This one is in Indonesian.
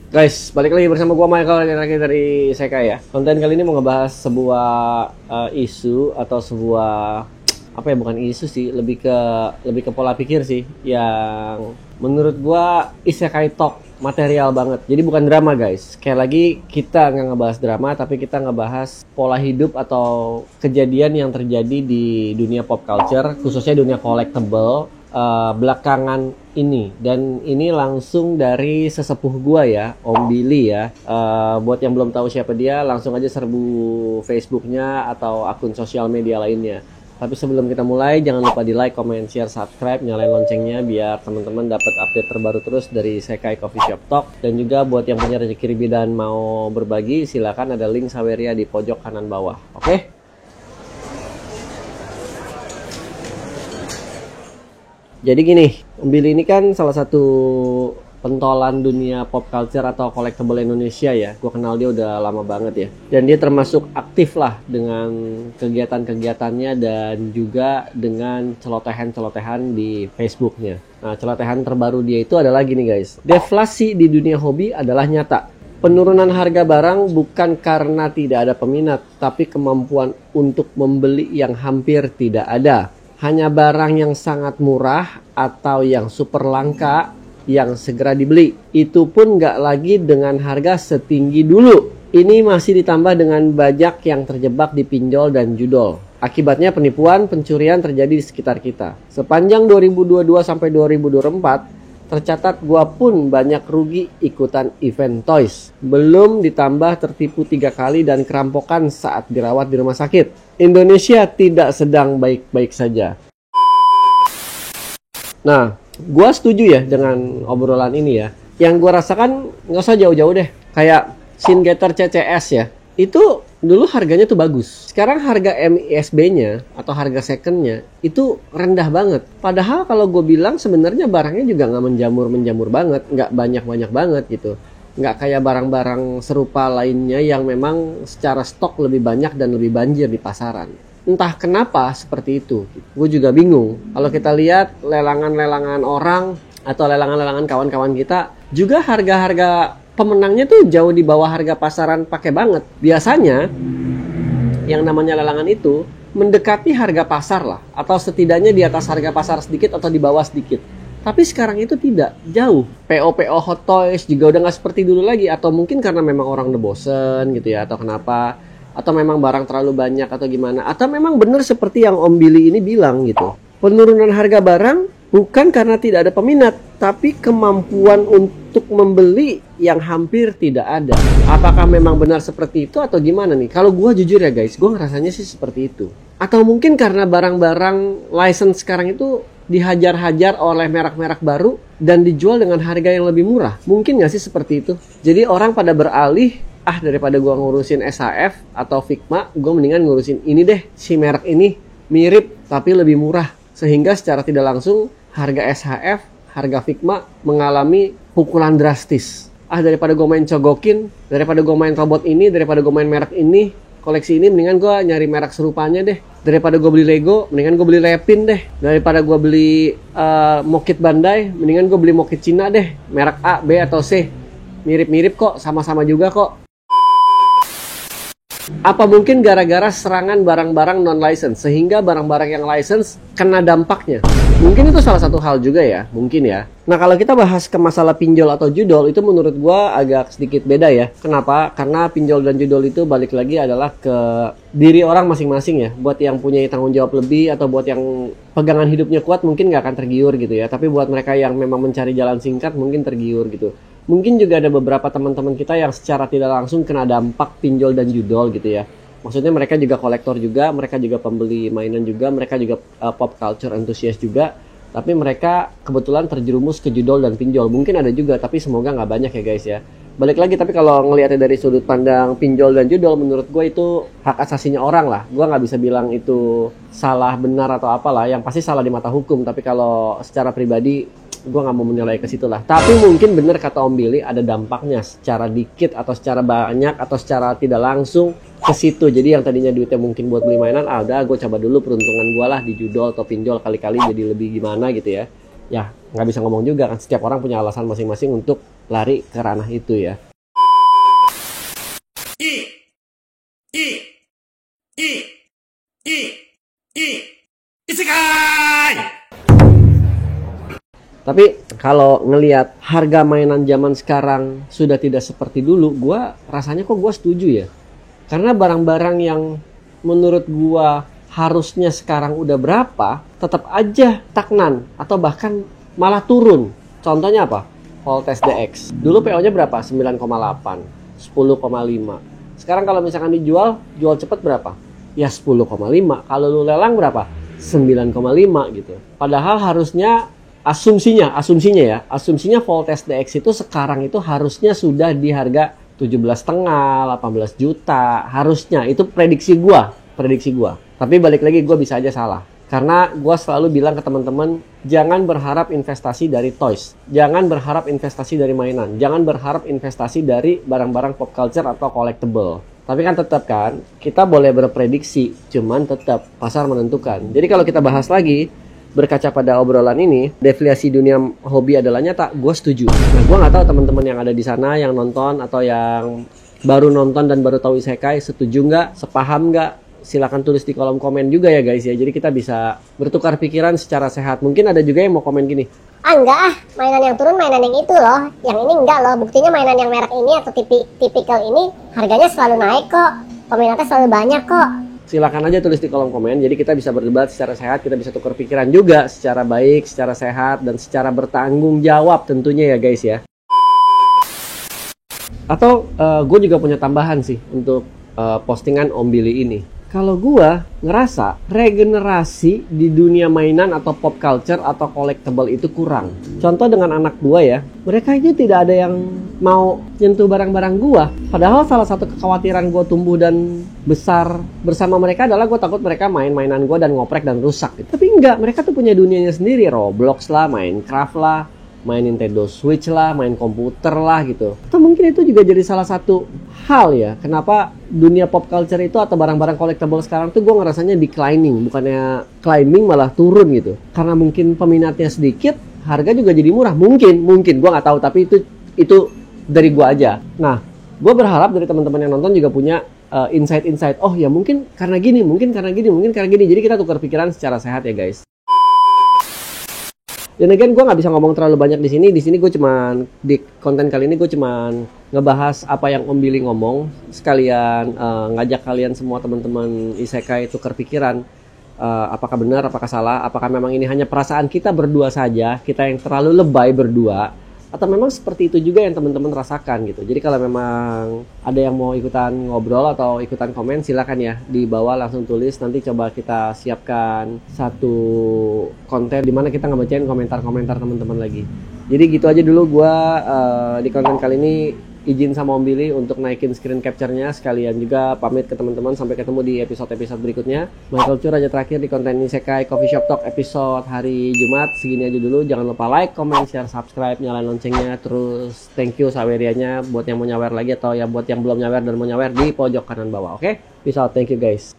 Guys, balik lagi bersama gua Michael lagi dari Sekai ya. Konten kali ini mau ngebahas sebuah isu atau sebuah apa ya, bukan isu sih, lebih ke pola pikir sih yang menurut gua Isekai Talk material banget. Jadi bukan drama guys. Sekali lagi kita nggak ngebahas drama, tapi kita ngebahas pola hidup atau kejadian yang terjadi di dunia pop culture, khususnya dunia collectible belakangan ini. Dan ini langsung dari sesepuh gua ya, Om Billy ya. Buat yang belum tahu siapa dia, langsung aja serbu Facebooknya atau akun sosial media lainnya. Tapi sebelum kita mulai, jangan lupa di like, comment, share, subscribe, nyalain loncengnya biar teman-teman dapat update terbaru terus dari Sekai Coffee Shop Talk. Dan juga buat yang punya rezeki lebih dan mau berbagi, silakan ada link Saweria di pojok kanan bawah. Oke? Jadi gini, Om Billy ini kan salah satu pentolan dunia pop culture atau collectible Indonesia ya. Gue kenal dia udah lama banget ya. Dan dia termasuk aktif lah dengan kegiatan-kegiatannya dan juga dengan celotehan-celotehan di Facebooknya. Nah, celotehan terbaru dia itu adalah gini guys. Deflasi di dunia hobi adalah nyata. Penurunan harga barang bukan karena tidak ada peminat, tapi kemampuan untuk membeli yang hampir tidak ada. Hanya barang yang sangat murah atau yang super langka yang segera dibeli. Itu pun nggak lagi dengan harga setinggi dulu. Ini masih ditambah dengan bajak yang terjebak di pinjol dan judol. Akibatnya penipuan, pencurian terjadi di sekitar kita. Sepanjang 2022 sampai 2024, tercatat gua pun banyak rugi ikutan event toys. Belum ditambah tertipu 3 kali dan kerampokan saat dirawat di rumah sakit. Indonesia tidak sedang baik-baik saja. Nah, gua setuju ya dengan obrolan ini ya. Yang gua rasakan nggak usah jauh-jauh deh. Kayak Shin-Getter CCS ya. Itu dulu harganya tuh bagus. Sekarang harga MISB-nya atau harga second-nya itu rendah banget. Padahal kalau gue bilang sebenarnya barangnya juga nggak menjamur banget, nggak banyak banget gitu. Nggak kayak barang-barang serupa lainnya yang memang secara stok lebih banyak dan lebih banjir di pasaran. Entah kenapa seperti itu. Gue juga bingung. Kalau kita lihat lelangan-lelangan orang atau lelangan-lelangan kawan-kawan kita, juga harga-harga pemenangnya tuh jauh di bawah harga pasaran pakai banget. Biasanya yang namanya lelangan itu mendekati harga pasar lah, atau setidaknya di atas harga pasar sedikit atau di bawah sedikit. Tapi sekarang itu tidak, jauh. PO Hot Toys juga udah nggak seperti dulu lagi. Atau mungkin karena memang orang udah bosen gitu ya, atau kenapa. Atau memang barang terlalu banyak atau gimana. Atau memang benar seperti yang Om Billy ini bilang gitu. Penurunan harga barang bukan karena tidak ada peminat, tapi kemampuan untuk membeli yang hampir tidak ada. Apakah memang benar seperti itu atau gimana nih? Kalau gue jujur ya guys, gue ngerasanya sih seperti itu. Atau mungkin karena barang-barang license sekarang itu dihajar-hajar oleh merek-merek baru dan dijual dengan harga yang lebih murah. Mungkin nggak sih seperti itu? Jadi orang pada beralih, daripada gue ngurusin SHF atau Figma, gue mendingan ngurusin ini deh, si merek ini mirip tapi lebih murah. Sehingga secara tidak langsung harga SHF, harga Figma mengalami pukulan drastis. Daripada gue main cogokin, daripada gue main robot ini, daripada gue main merek ini, koleksi ini, mendingan gue nyari merek serupanya deh. Daripada gue beli Lego, mendingan gue beli Lepin deh. Daripada gue beli Mokit Bandai, mendingan gue beli Mokit Cina deh. Merek A, B, atau C. Mirip-mirip kok, sama-sama juga kok. Apa mungkin gara-gara serangan barang-barang non-license sehingga barang-barang yang license kena dampaknya? Mungkin itu salah satu hal juga ya, mungkin ya. Nah, kalau kita bahas ke masalah pinjol atau judol, itu menurut gua agak sedikit beda ya. Kenapa? Karena pinjol dan judol itu balik lagi adalah ke diri orang masing-masing ya. Buat yang punya tanggung jawab lebih atau buat yang pegangan hidupnya kuat mungkin nggak akan tergiur gitu ya. Tapi buat mereka yang memang mencari jalan singkat mungkin tergiur gitu. Mungkin juga ada beberapa teman-teman kita yang secara tidak langsung kena dampak pinjol dan judol gitu ya. Maksudnya mereka juga kolektor juga, mereka juga pembeli mainan juga, mereka juga pop culture enthusiast juga. Tapi mereka kebetulan terjerumus ke judol dan pinjol. Mungkin ada juga, tapi semoga nggak banyak ya guys ya. Balik lagi, tapi kalau ngelihatnya dari sudut pandang pinjol dan judol, menurut gue itu hak asasinya orang lah. Gue nggak bisa bilang itu salah, benar, atau apalah. Yang pasti salah di mata hukum. Tapi kalau secara pribadi, gue nggak mau menilai ke situ lah. Tapi mungkin bener kata Om Billy, ada dampaknya secara dikit atau secara banyak atau secara tidak langsung ke situ. Jadi yang tadinya duitnya mungkin buat beli mainan, udah gue coba dulu peruntungan gue lah di judol atau pinjol, kali-kali jadi lebih gimana gitu ya. ya nggak bisa ngomong juga kan, setiap orang punya alasan masing-masing untuk lari ke ranah itu ya. Tapi kalau ngelihat harga mainan zaman sekarang sudah tidak seperti dulu, gua rasanya kok gua setuju ya. Karena barang-barang yang menurut gua harusnya sekarang udah berapa, tetap aja stagnan atau bahkan malah turun. Contohnya apa? Voltes DX. Dulu PO-nya berapa? 9,8, 10,5. Sekarang kalau misalkan jual cepet berapa? Ya 10,5. Kalau lu lelang berapa? 9,5 gitu. Padahal harusnya asumsinya Voltes DX itu sekarang itu harusnya sudah di harga 17,5, 18 juta. Harusnya, itu prediksi gua. Tapi balik lagi, gua bisa aja salah. Karena gua selalu bilang ke teman-teman, jangan berharap investasi dari toys. Jangan berharap investasi dari mainan. Jangan berharap investasi dari barang-barang pop culture atau collectible. Tapi kan tetap kan, kita boleh berprediksi, cuman tetap pasar menentukan. Jadi kalau kita bahas lagi, berkaca pada obrolan ini, deflasi dunia hobi adalah nyata, gue setuju. Nah, gue nggak tahu teman-teman yang ada di sana, yang nonton atau yang baru nonton dan baru tahu isekai, setuju nggak, sepaham nggak? Silakan tulis di kolom komen juga ya guys ya. Jadi kita bisa bertukar pikiran secara sehat. Mungkin ada juga yang mau komen gini, enggak mainan yang turun mainan yang itu loh, yang ini enggak loh, buktinya mainan yang merek ini atau tipikal ini harganya selalu naik kok, peminatnya selalu banyak kok. Silakan aja tulis di kolom komen. Jadi kita bisa berdebat secara sehat, kita bisa tukar pikiran juga secara baik, secara sehat, dan secara bertanggung jawab tentunya ya guys ya. Atau gue juga punya tambahan sih untuk postingan Om Billy ini. Kalau gue ngerasa regenerasi di dunia mainan atau pop culture atau collectible itu kurang. Contoh dengan anak gue ya, mereka itu tidak ada yang mau nyentuh barang-barang gue. Padahal salah satu kekhawatiran gue tumbuh dan besar bersama mereka adalah gue takut mereka main mainan gue dan ngoprek dan rusak gitu. Tapi enggak, mereka tuh punya dunianya sendiri. Roblox lah, Minecraft lah, main Nintendo Switch lah, main komputer lah gitu. Atau mungkin itu juga jadi salah satu hal ya, kenapa dunia pop culture itu atau barang-barang collectible sekarang tuh gue ngerasanya declining, bukannya climbing malah turun gitu. Karena mungkin peminatnya sedikit, harga juga jadi murah. Mungkin gue nggak tahu, tapi itu dari gue aja. Nah, gue berharap dari teman-teman yang nonton juga punya insight-insight. Oh ya mungkin karena gini, mungkin karena gini. Jadi kita tukar pikiran secara sehat ya guys. Dan again, gue nggak bisa ngomong terlalu banyak di sini. Di sini gue cuman di konten kali ini gue cuman ngebahas apa yang Om Billy ngomong, sekalian ngajak kalian semua teman-teman isekai tukar pikiran. Apakah benar, apakah salah, apakah memang ini hanya perasaan kita berdua saja, kita yang terlalu lebay berdua, atau memang seperti itu juga yang teman-teman rasakan gitu. Jadi kalau memang ada yang mau ikutan ngobrol atau ikutan komen, silakan ya di bawah langsung tulis. Nanti coba kita siapkan satu konten di mana kita ngebacain komentar-komentar teman-teman lagi. Jadi gitu aja dulu gua di konten kali ini izin sama Om Billy untuk naikin screen capture-nya, sekalian juga pamit ke teman-teman. Sampai ketemu di episode-episode berikutnya. My Culture aja terakhir di konten Isekai Coffee Shop Talk episode hari Jumat. Segini aja dulu. Jangan lupa like, comment, share, subscribe, nyalain loncengnya. Terus thank you sawerianya buat yang mau nyawer lagi, atau ya buat yang belum nyawer dan mau nyawer di pojok kanan bawah. Oke? Peace out. Thank you guys.